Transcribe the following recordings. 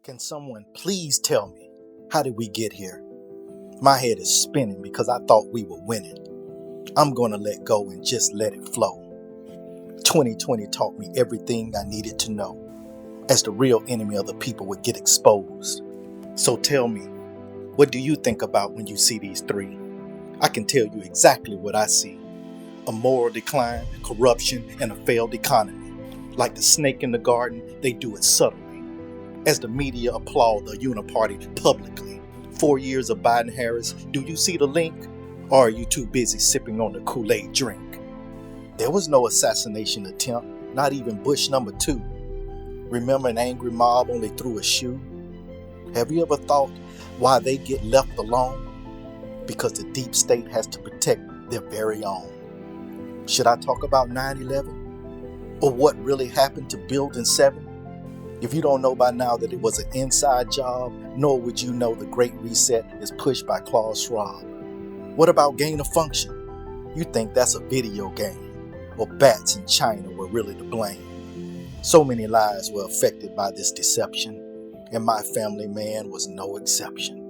Can someone please tell me, how did we get here? My head is spinning because I thought we were winning. I'm going to let go and just let it flow. 2020 taught me everything I needed to know, as the real enemy of the people would get exposed. So tell me, what do you think about when you see these three? I can tell you exactly what I see. A moral decline, corruption, and a failed economy. Like the snake in the garden, they do it subtly, as the media applaud the uniparty publicly. 4 years of Biden-Harris, do you see the link? Or are you too busy sipping on the Kool-Aid drink? There was no assassination attempt, not even Bush number 2. Remember an angry mob only threw a shoe? Have you ever thought why they get left alone? Because the deep state has to protect their very own. Should I talk about 9/11? Or what really happened to Building 7? If you don't know by now that it was an inside job, nor would you know the Great Reset is pushed by Klaus Schwab. What about gain of function? You think that's a video game, or bats in China were really to blame. So many lives were affected by this deception, and my family man was no exception.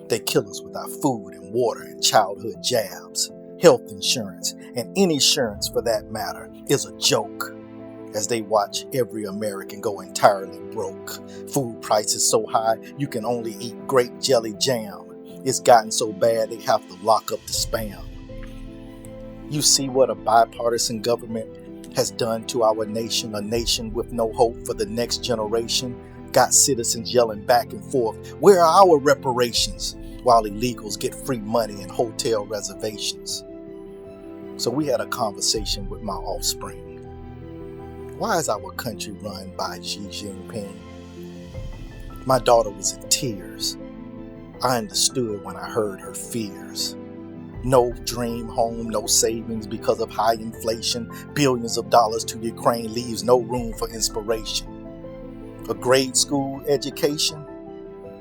They kill us without food and water and childhood jabs. Health insurance, and any insurance for that matter, is a joke, as they watch every American go entirely broke. Food prices so high you can only eat grape jelly jam. It's gotten so bad they have to lock up the spam. You see what a bipartisan government has done to our nation, a nation with no hope for the next generation. Got citizens yelling back and forth, where are our reparations? While illegals get free money and hotel reservations. So we had a conversation with my offspring. Why is our country run by Xi Jinping? My daughter was in tears. I understood when I heard her fears. No dream home, no savings because of high inflation. Billions of dollars to Ukraine leaves no room for inspiration. A grade school education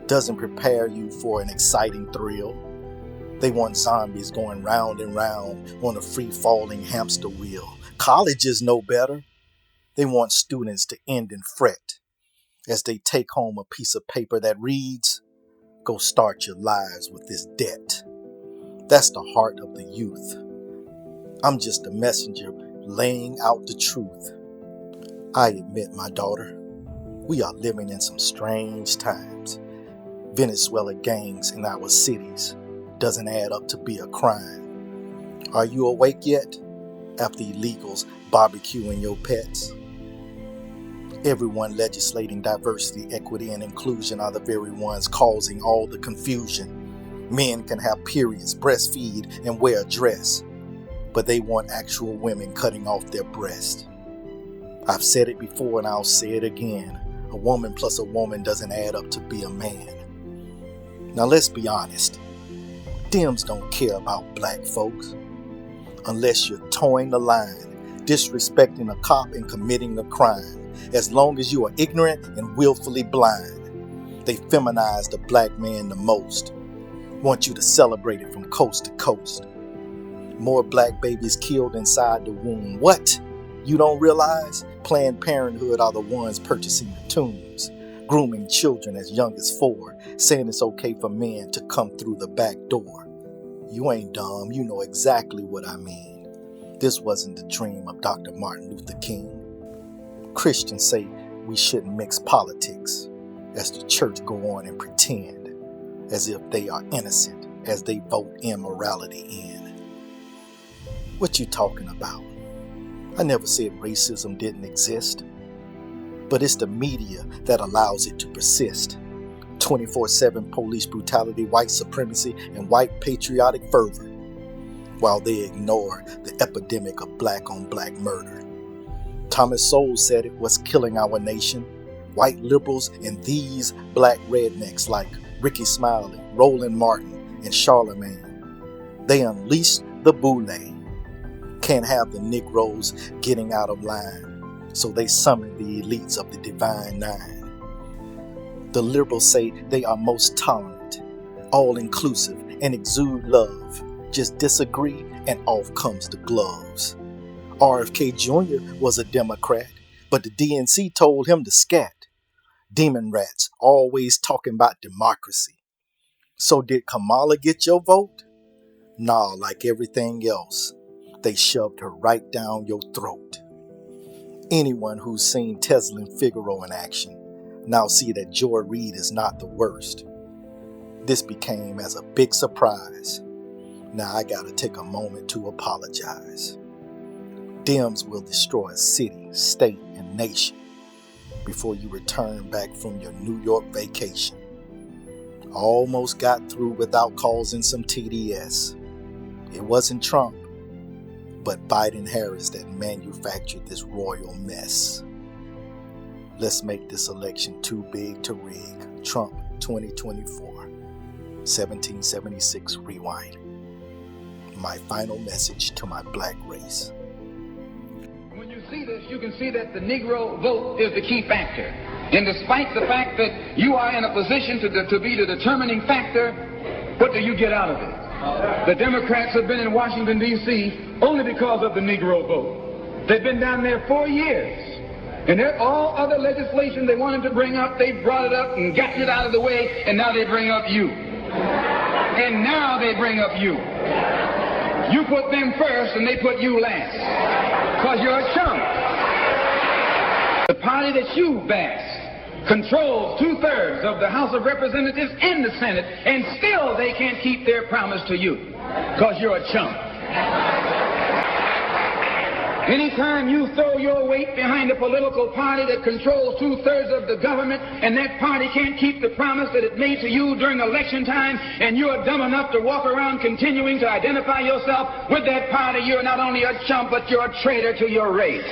doesn't prepare you for an exciting thrill. They want zombies going round and round on a free-falling hamster wheel. Colleges know better. They want students to end in fret as they take home a piece of paper that reads, "Go start your lives with this debt." That's the heart of the youth. I'm just a messenger laying out the truth. I admit, my daughter, we are living in some strange times. Venezuela gangs in our cities doesn't add up to be a crime. Are you awake yet after illegals barbecuing your pets? Everyone legislating diversity, equity, and inclusion are the very ones causing all the confusion. Men can have periods, breastfeed, and wear a dress, but they want actual women cutting off their breast. I've said it before and I'll say it again. A woman plus a woman doesn't add up to be a man. Now let's be honest. Dems don't care about black folks. Unless you're towing the line, disrespecting a cop and committing a crime. As long as you are ignorant and willfully blind. They feminize the black man the most. Want you to celebrate it from coast to coast. More black babies killed inside the womb. What? You don't realize? Planned Parenthood are the ones purchasing the tombs. Grooming children as young as 4, saying it's okay for men to come through the back door. You ain't dumb, you know exactly what I mean. This wasn't the dream of Dr. Martin Luther King. Christians say we shouldn't mix politics, as the church go on and pretend as if they are innocent as they vote immorality in. What you talking about? I never said racism didn't exist. But it's the media that allows it to persist. 24/7 police brutality, white supremacy, and white patriotic fervor, while they ignore the epidemic of black on black murder. Thomas Sowell said it was killing our nation. White liberals and these black rednecks like Ricky Smiley, Roland Martin, and Charlemagne. They unleashed the boule. Can't have the Negroes getting out of line. So they summon the elites of the Divine Nine. The liberals say they are most tolerant, all-inclusive, and exude love. Just disagree and off comes the gloves. RFK Jr. was a Democrat, but the DNC told him to scat. Demon rats always talking about democracy. So did Kamala get your vote? Nah, like everything else, they shoved her right down your throat. Anyone who's seen Tesla and Figaro in action now see that Joy Reid is not the worst. This became as a big surprise. Now I gotta take a moment to apologize. Dems will destroy a city, state, and nation before you return back from your New York vacation. Almost got through without causing some TDS. It wasn't Trump, but Biden-Harris that manufactured this royal mess. Let's make this election too big to rig. Trump 2024, 1776 rewind. My final message to my black race. When you see this, you can see that the Negro vote is the key factor. And despite the fact that you are in a position to be the determining factor, what do you get out of it? The Democrats have been in Washington, D.C. only because of the Negro vote. They've been down there 4 years. And all other legislation they wanted to bring up, they brought it up and gotten it out of the way, and now they bring up you. And now they bring up you. You put them first and they put you last. Because you're a chump. The party that you bash controls 2/3 of the House of Representatives and the Senate, and still they can't keep their promise to you. Because you're a chump. Anytime you throw your weight behind a political party that controls 2/3 of the government, and that party can't keep the promise that it made to you during election time, and you're dumb enough to walk around continuing to identify yourself with that party, you're not only a chump, but you're a traitor to your race.